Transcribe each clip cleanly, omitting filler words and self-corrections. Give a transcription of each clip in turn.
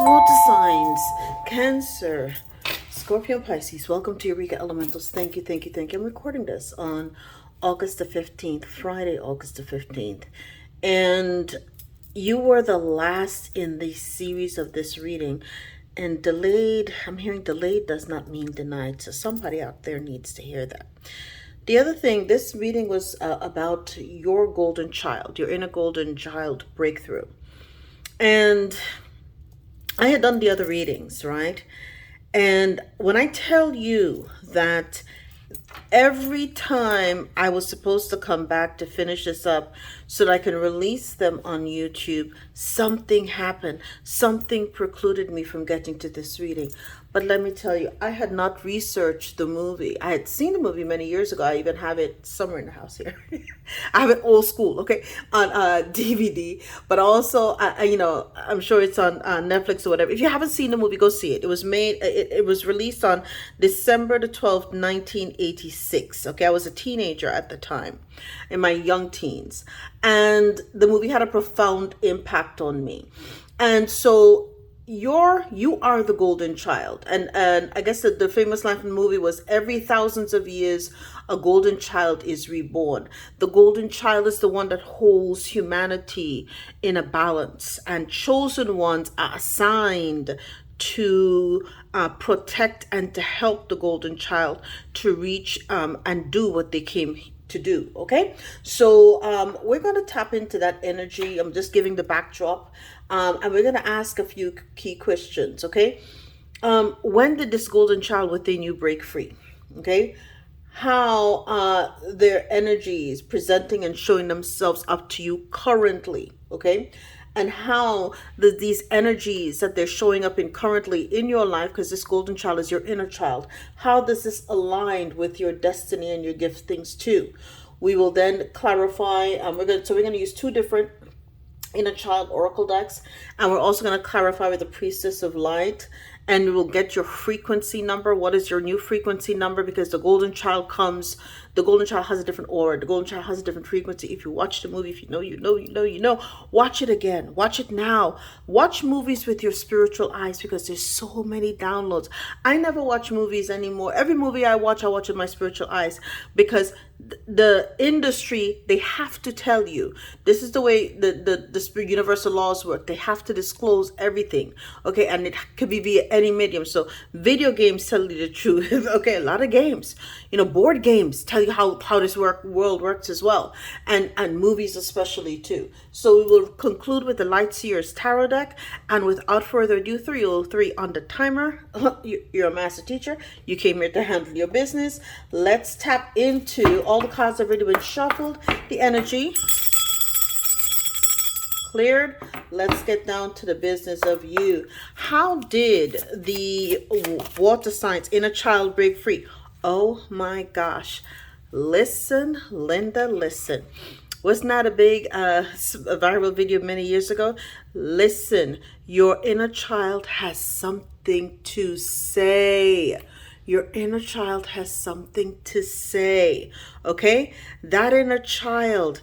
water signs, Cancer, Scorpio, Pisces. Welcome to Eureka Elementals. Thank you, thank you, thank you. I'm recording this on August the 15th, Friday, August the 15th. And you were the last in the series of this reading. And delayed, I'm hearing delayed does not mean denied. So somebody out there needs to hear that. The other thing, this reading was about your golden child, your inner golden child breakthrough. And I had done the other readings, right? And when I tell you that every time I was supposed to come back to finish this up so that I can release them on YouTube, something happened. Something precluded me from getting to this reading. But let me tell you, I had not researched the movie. I had seen the movie many years ago. I even have it somewhere in the house here. I have it old school, okay, on DVD. But also, I'm sure it's on Netflix or whatever. If you haven't seen the movie, go see it. It was made. It was released on December the 12th, 1986. Okay, I was a teenager at the time, in my young teens, and the movie had a profound impact on me. And so you are the golden child, and I guess the famous line from the movie was, every thousands of years a golden child is reborn. The golden child is the one that holds humanity in a balance, and chosen ones are assigned to protect and to help the golden child to reach and do what they came to do. Okay, so we're going to tap into that energy. I'm just giving the backdrop, and we're going to ask a few key questions. Okay, when did this golden child within you break free? Okay, how their energies presenting and showing themselves up to you currently. Okay, and how these energies that they're showing up in currently in your life, because this golden child is your inner child, how does this align with your destiny and your giftings too? We will then clarify. We're going to use two different inner child oracle decks, and we're also going to clarify with the priestess of light, and we will get your frequency number. What is your new frequency number? Because the golden child has a different aura. The golden child has a different frequency. If you watch the movie, if you know, watch it again. Watch it now. Watch movies with your spiritual eyes, because there's so many downloads. I never watch movies anymore. Every movie I watch with my spiritual eyes, because the industry, they have to tell you, this is the way the spirit universal laws work. They have to disclose everything. Okay, and it could be via any medium. So video games tell you the truth. Okay, a lot of games, board games tell you how this world works as well, and movies especially too. So we will conclude with the Light Seers Tarot deck, and without further ado, 303 on the timer. You're a master teacher. You came here to handle your business. Let's tap into all the cards have already been shuffled. The energy cleared. Let's get down to the business of you. How did the water signs inner child break free? Oh my gosh. Listen, Linda, listen. Wasn't that a big viral video many years ago? Listen, your inner child has something to say. Your inner child has something to say. Okay? That inner child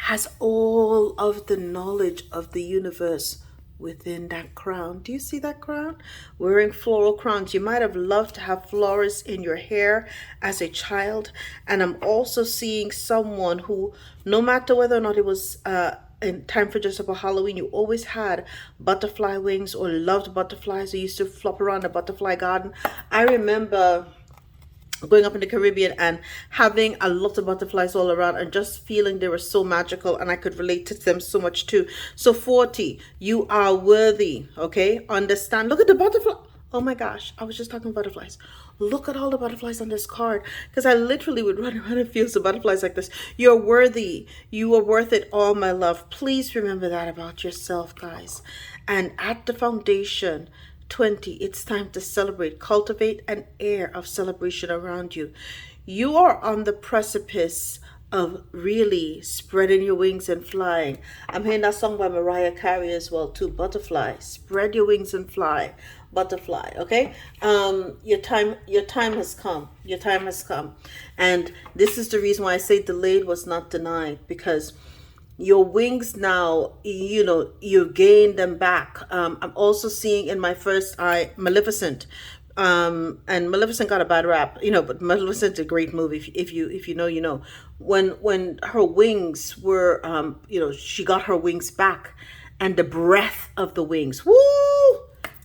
has all of the knowledge of the universe within that crown. Do you see that crown? Wearing floral crowns. You might have loved to have flowers in your hair as a child. And I'm also seeing someone who, no matter whether or not it was in time for just about Halloween, you always had butterfly wings or loved butterflies. You used to flop around the butterfly garden. I remember going up in the Caribbean and having a lot of butterflies all around and just feeling they were so magical, and I could relate to them so much too. So 40, you are worthy. Okay, understand. Look at the butterfly. Oh my gosh, I was just talking butterflies. Look at all the butterflies on this card, because I literally would run around and feel some butterflies like this. You're worthy. You are worth it all, my love. Please remember that about yourself, guys. And at the foundation, 20, it's time to celebrate. Cultivate an air of celebration around you. You are on the precipice of really spreading your wings and flying. I'm hearing that song by Mariah Carey as well too. Butterfly, spread your wings and fly. Butterfly. Okay, your time has come. Your time has come, and this is the reason why I say delayed was not denied, because your wings now, you gain them back. I'm also seeing in my first eye Maleficent. And Maleficent got a bad rap, but Maleficent's a great movie. If you know, you know. When her wings were, she got her wings back, and the breath of the wings, woo,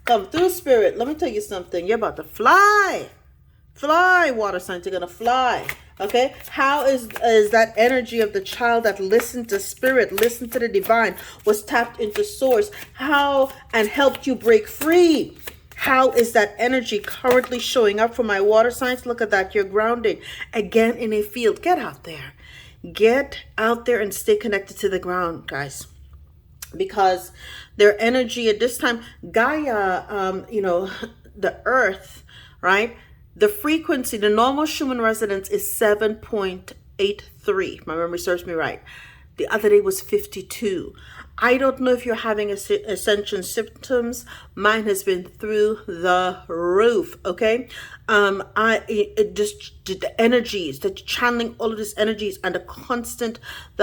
come through, spirit. Let me tell you something. You're about to fly. Fly, water signs, you're gonna fly. Okay, how is that energy of the child that listened to spirit, listened to the divine, was tapped into source, how, and helped you break free? How is that energy currently showing up for my water signs? Look at that. You're grounding again in a field. Get out there. Get out there and stay connected to the ground, guys, because their energy at this time, Gaia, the earth, right? The frequency, the normal Schumann resonance is 7.83. My memory serves me right. The other day was 52. I don't know if you're having ascension symptoms. Mine has been through the roof. Okay. Just the energies, the channeling all of these energies, and the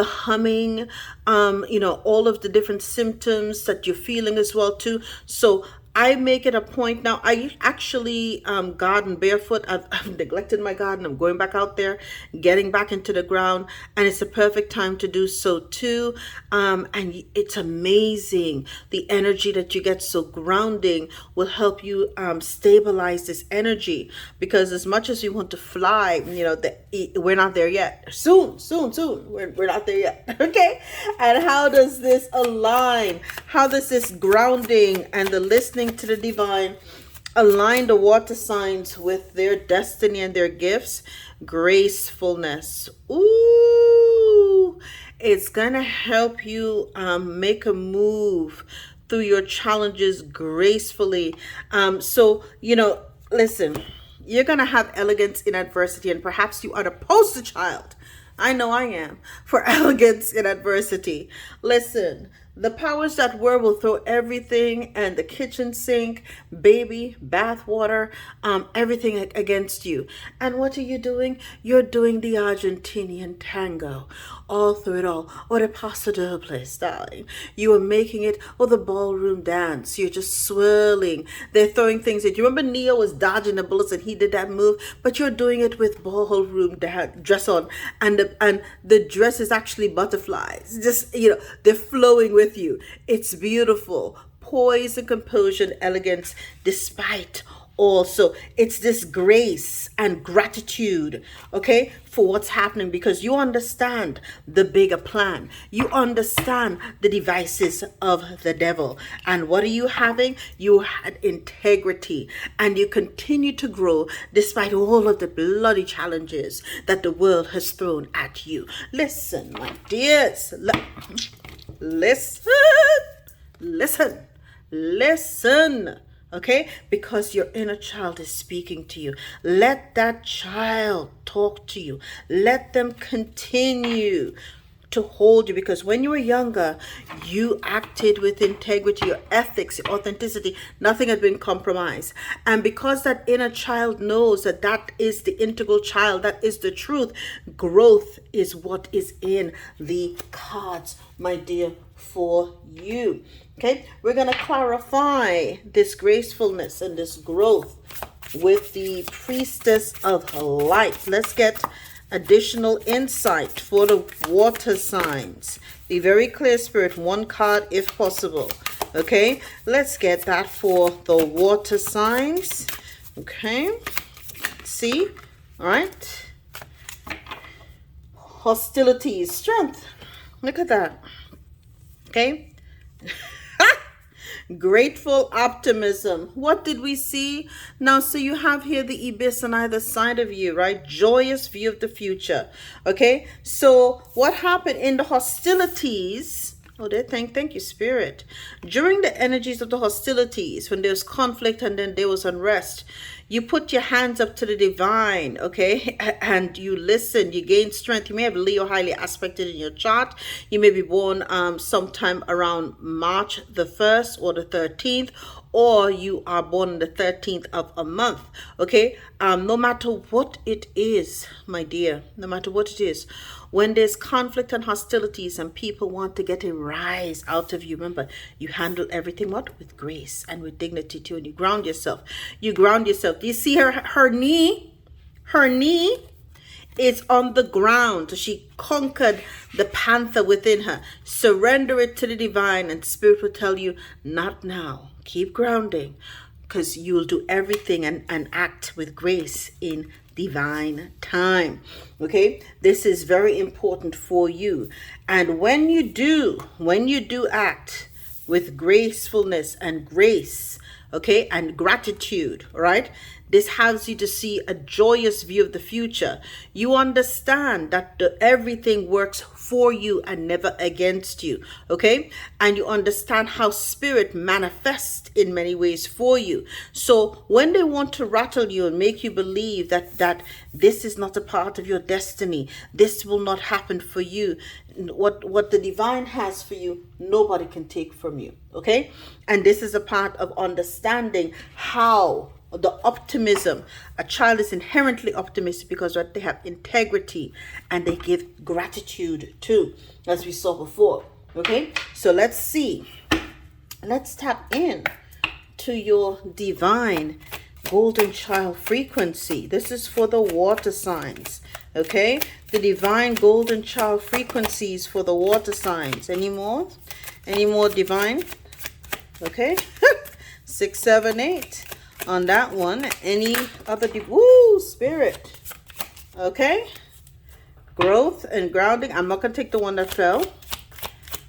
humming, all of the different symptoms that you're feeling as well too. So I make it a point now. I actually garden barefoot. I've neglected my garden. I'm going back out there, getting back into the ground, and it's a perfect time to do so too. And it's amazing the energy that you get. So grounding will help you stabilize this energy, because as much as you want to fly, we're not there yet. Soon. We're not there yet. Okay. And how does this align? How does this grounding and the listening to the divine align the water signs with their destiny and their gifts? Gracefulness. Ooh, it's gonna help you make a move through your challenges gracefully. Listen, you're gonna have elegance in adversity, and perhaps you are the poster child. I know I am, for elegance in adversity. Listen, the powers that were will throw everything and the kitchen sink, baby, bath water, everything against you. And what are you doing? You're doing the Argentinian tango all through it all, or the paso dobles, darling. You are making it, or the ballroom dance. You're just swirling. They're throwing things at you. Remember Neo was dodging the bullets and he did that move, but you're doing it with ballroom dress on, and the dress is actually butterflies. Just, they're flowing with you. It's beautiful. Poise and composure and elegance despite also. It's this grace and gratitude, okay, for what's happening, because you understand the bigger plan. You understand the devices of the devil. And what are you having? You had integrity, and you continue to grow despite all of the bloody challenges that the world has thrown at you. Listen, my dears. Listen, okay? Because your inner child is speaking to you. Let that child talk to you. Let them continue to hold you, because when you were younger, you acted with integrity, your ethics, your authenticity, nothing had been compromised. And because that inner child knows that that is the integral child, that is the truth, growth is what is in the cards, my dear, for you. Okay, we're going to clarify this gracefulness and this growth with the priestess of light. Let's get additional insight for the water signs. Be very clear, spirit. One card if possible. Okay, let's get that for the water signs. Okay, see, all right. Hostilities, strength. Look at that. Okay. Grateful optimism. What did we see? Now, so you have here the ibis on either side of you, right? Joyous view of the future. Okay. So what happened in the hostilities? Oh, thank you, spirit. During the energies of the hostilities, when there's conflict and then there was unrest, you put your hands up to the divine, okay? And you listen, you gain strength. You may have Leo highly aspected in your chart. You may be born sometime around March the 1st or the 13th, or you are born on the 13th of a month. Okay, no matter what it is, my dear, no matter what it is, when there's conflict and hostilities and people want to get a rise out of you, remember, you handle everything what? With grace and with dignity too, and you ground yourself. You ground yourself. Do you see her knee? Her knee is on the ground. She conquered the panther within her. Surrender it to the divine, and spirit will tell you, not now. Keep grounding, because you'll do everything and act with grace in divine time. Okay, this is very important for you. And when you do act with gracefulness and grace, okay, and gratitude, all right, this helps you to see a joyous view of the future. You understand that everything works for you and never against you, okay? And you understand how spirit manifests in many ways for you. So when they want to rattle you and make you believe that this is not a part of your destiny, this will not happen for you, what the divine has for you, nobody can take from you, okay? And this is a part of understanding how the optimism. A child is inherently optimistic because what they have integrity and they give gratitude too, as we saw before. Okay, so let's see. Let's tap in to your divine golden child frequency. This is for the water signs. Okay, the divine golden child frequencies for the water signs. Any more? Any more divine? Okay, 6, 7, 8. On that one, any other spirit? Okay, growth and grounding. I'm not gonna take the one that fell,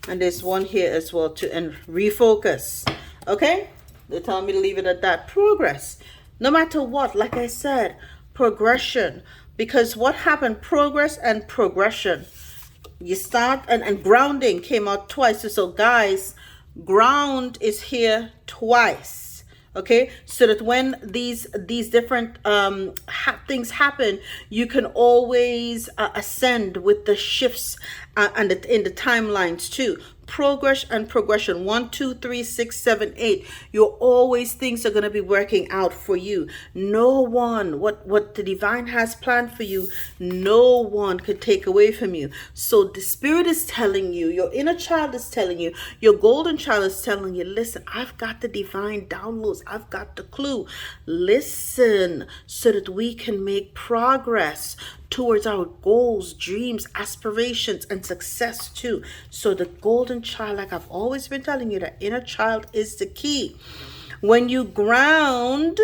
and there's one here as well too. And refocus. Okay, they're telling me to leave it at that. Progress, no matter what. Like I said, progression. Because what happened? Progress and progression. You start and grounding came out twice. So guys, ground is here twice. Okay, so that when these different things happen, you can always ascend with the shifts and in the timelines too. Progress and progression. 1, 2, 3, 6, 7, 8. You're always, things are going to be working out for you. No one, what the divine has planned for you, no one could take away from you. So the spirit is telling you, your inner child is telling you, your golden child is telling you, listen, I've got the divine downloads. I've got the clue. Listen, so that we can make progress towards our goals, dreams, aspirations, and success too. So the golden child, like I've always been telling you, the inner child is the key. When you ground,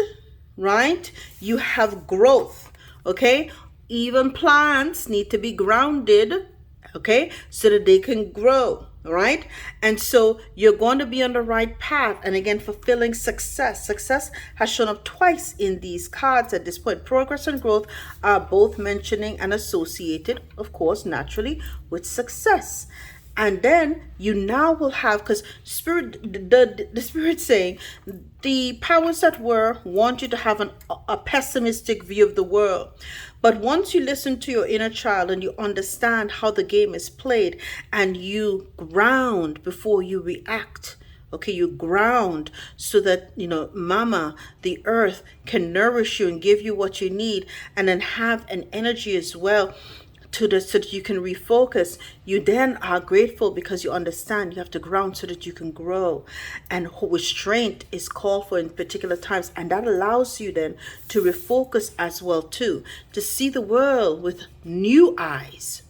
right, you have growth, okay? Even plants need to be grounded, okay, so that they can grow. Right? And so you're going to be on the right path. And again, fulfilling success. Success has shown up twice in these cards at this point. Progress and growth are both mentioning and associated, of course, naturally, with success. And then you now will have, because spirit, the spirit saying, the powers that were want you to have a pessimistic view of the world. But once you listen to your inner child and you understand how the game is played, and you ground before you react, okay, you ground so that, you know, mama, the earth, can nourish you and give you what you need, and then have an energy as well so that you can refocus. You then are grateful because you understand you have to ground so that you can grow. And restraint is called for in particular times. And that allows you then to refocus as well too, to see the world with new eyes,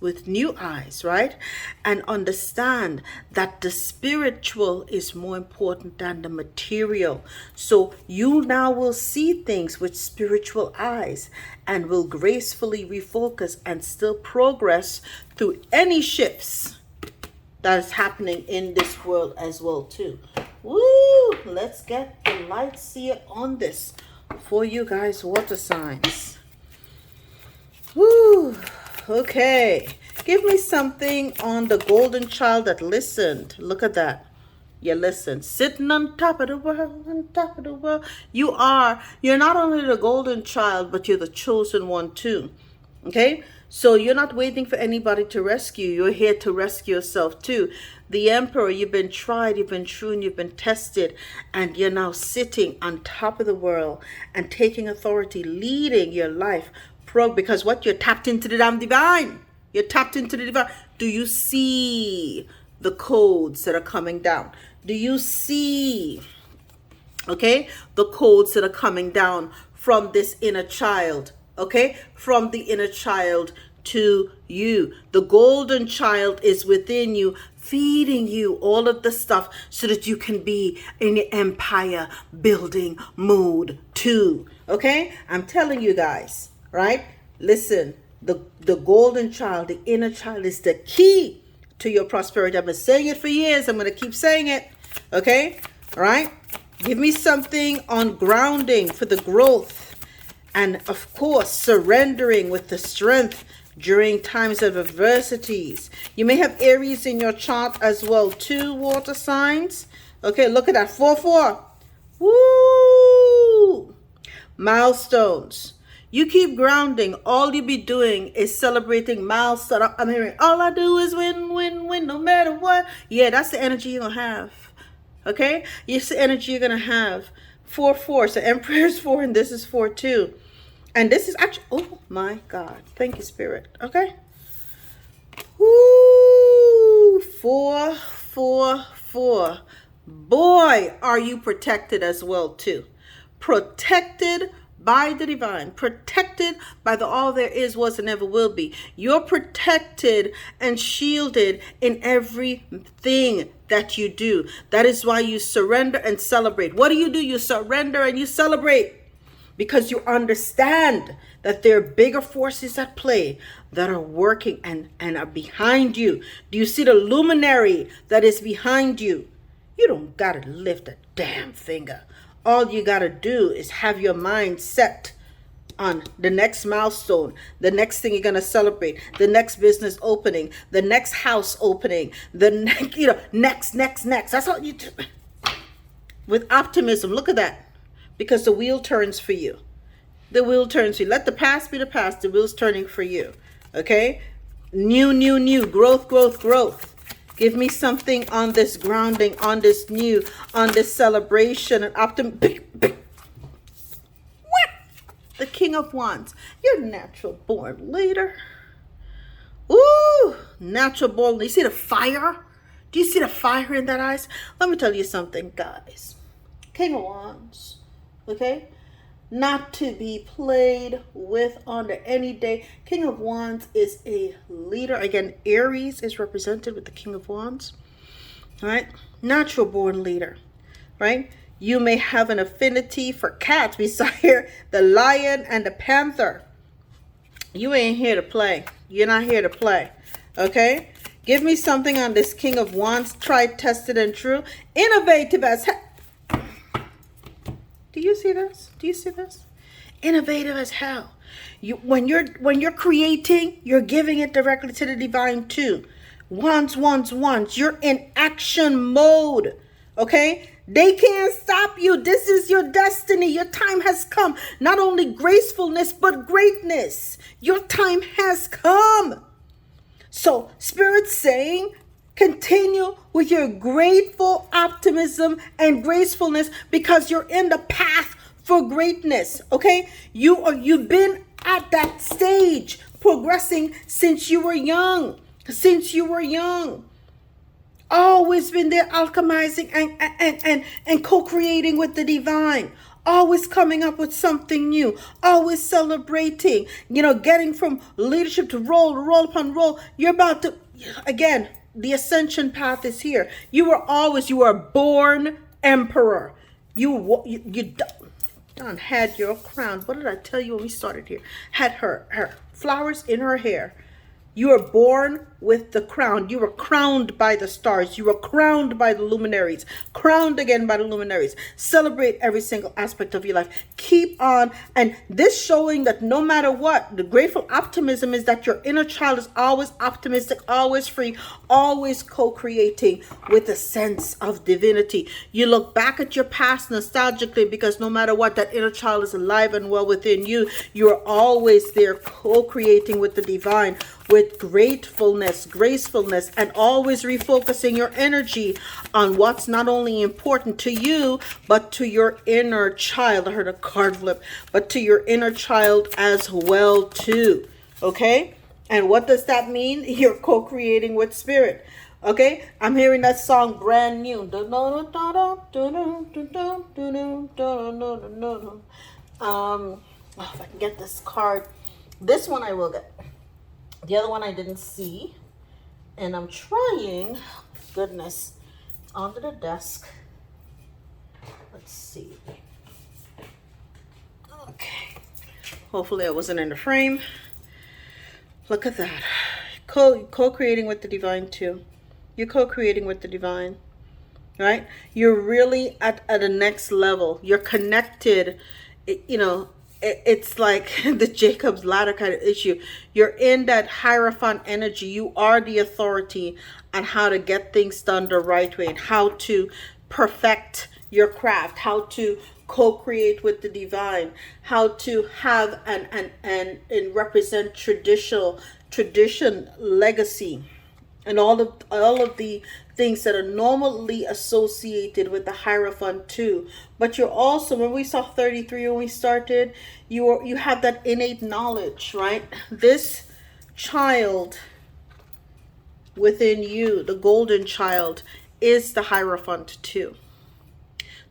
right? And understand that the spiritual is more important than the material. So you now will see things with spiritual eyes and will gracefully refocus and still progress through any shifts that is happening in this world as well too. Woo! Let's get the light seer on this for you guys, water signs. Woo! Okay. Give me something on the golden child that listened. Look at that. You listen, sitting on top of the world, on top of the world. You're not only the golden child, but you're the chosen one too. Okay, so you're not waiting for anybody to rescue. You're here to rescue yourself too. The Emperor, you've been tried, you've been true, and you've been tested, and you're now sitting on top of the world and taking authority, leading your life. Because what, you're tapped into the damn divine. You're tapped into the divine. Do you see the codes that are coming down? Do you see, okay, the codes that are coming down from this inner child? Okay, from the inner child to you. The golden child is within you, feeding you all of the stuff so that you can be in the empire building mood too. Okay, I'm telling you guys, right? Listen, the golden child, the inner child, is the key to your prosperity. I've been saying it for years. I'm going to keep saying it. Okay, all right. Give me something on grounding for the growth. And of course, surrendering with the strength during times of adversities. You may have Aries in your chart as well, too, water signs. Okay, look at that, 4-4. Woo! Milestones. You keep grounding. All you be doing is celebrating milestones. I'm hearing, all I do is win, win, win, no matter what. Yeah, that's the energy you're going to have. Okay? It's the energy you're going to have. 4-4. So Emperor is 4 and this is 4 too. And this is actually, oh my God. Thank you, Spirit. Okay. Woo! 4-4-4. Boy, are you protected as well too. Protected by the divine, protected by the all there is, was, and ever will be. You're protected and shielded in everything that you do. That is why you surrender and celebrate. What do? You surrender and you celebrate because you understand that there are bigger forces at play that are working and are behind you. Do you see the luminary that is behind you? You don't gotta lift a damn finger. All you got to do is have your mind set on the next milestone, the next thing you're going to celebrate, the next business opening, the next house opening, the next, next. That's all you do. With optimism, look at that. Because the wheel turns for you. The wheel turns for you. Let the past be the past. The wheel's turning for you. Okay? New. Growth. Give me something on this grounding, on this new, on this celebration and optimism. What? The King of Wands. You're a natural born leader. Ooh, natural born. You see the fire? Do you see the fire in that eyes? Let me tell you something, guys. King of Wands. Okay? Not to be played with under any day. King of Wands is a leader. Again, Aries is represented with the King of Wands. All right? Natural born leader. Right? You may have an affinity for cats beside the lion and the panther. You ain't here to play. You're not here to play. Okay? Give me something on this King of Wands. Tried, tested, and true. Innovative as hell. Do you see this? Do you see this? Innovative as hell. When you're creating, you're giving it directly to the divine too. Wands. You're in action mode. Okay? They can't stop you. This is your destiny. Your time has come. Not only gracefulness, but greatness. Your time has come. So, Spirit's saying, continue with your grateful optimism and gracefulness because you're in the path for greatness. Okay? You've been at that stage progressing since you were young. Always been there alchemizing and co-creating with the divine. Always coming up with something new. Always celebrating. Getting from leadership to role upon role. You're about to, again, the ascension path is here. You are born emperor. You done had your crown. What did I tell you when we started here? Had her flowers in her hair. You were born with the crown. You were crowned by the stars. You were crowned by the luminaries. Crowned again by the luminaries. Celebrate every single aspect of your life. Keep on. And this showing that no matter what, the grateful optimism is that your inner child is always optimistic, always free, always co-creating with a sense of divinity. You look back at your past nostalgically because no matter what, that inner child is alive and well within you. You are always there co-creating with the divine, with gratefulness, gracefulness, and always refocusing your energy on what's not only important to you, but to your inner child. I heard a card flip, but to your inner child as well too. Okay? And what does that mean? You're co-creating with spirit. Okay? I'm hearing that song brand new. If I can get this card. This one I will get. The other one I didn't see, and I'm trying, goodness, under the desk. Let's see. Okay. Hopefully I wasn't in the frame. Look at that. Co-creating with the divine too. You're co-creating with the divine, right? You're really at a next level. You're connected, it's like the Jacob's ladder kind of issue. You're in that Hierophant energy. You are the authority on how to get things done the right way and how to perfect your craft, how to co-create with the divine, how to have and represent tradition, legacy, and all of the things that are normally associated with the Hierophant too. But you're also, when we saw 33 when we started, you have that innate knowledge, right? This child within you, the golden child, is the Hierophant too.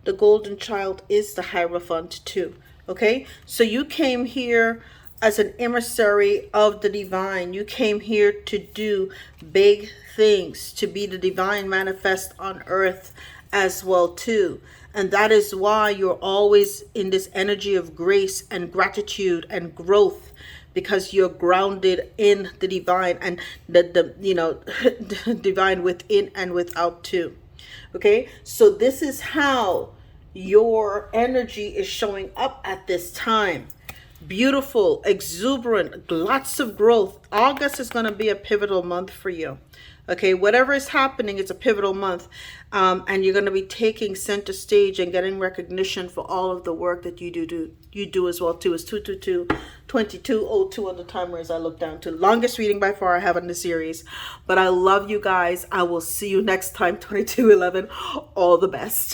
The golden child is the Hierophant too. Okay? So you came here as an emissary of the divine. You came here to do big things, to be the divine manifest on earth as well too. And that is why you're always in this energy of grace and gratitude and growth, because you're grounded in the divine and the divine within and without too. Okay, so this is how your energy is showing up at this time. Beautiful, exuberant, lots of growth. August is going to be a pivotal month for you. Okay, whatever is happening, it's a pivotal month. And you're going to be taking center stage and getting recognition for all of the work that you do as well too. It's 2202 on the timer as I look down to. Longest reading by far I have in the series. But I love you guys. I will see you next time, 2211. All the best.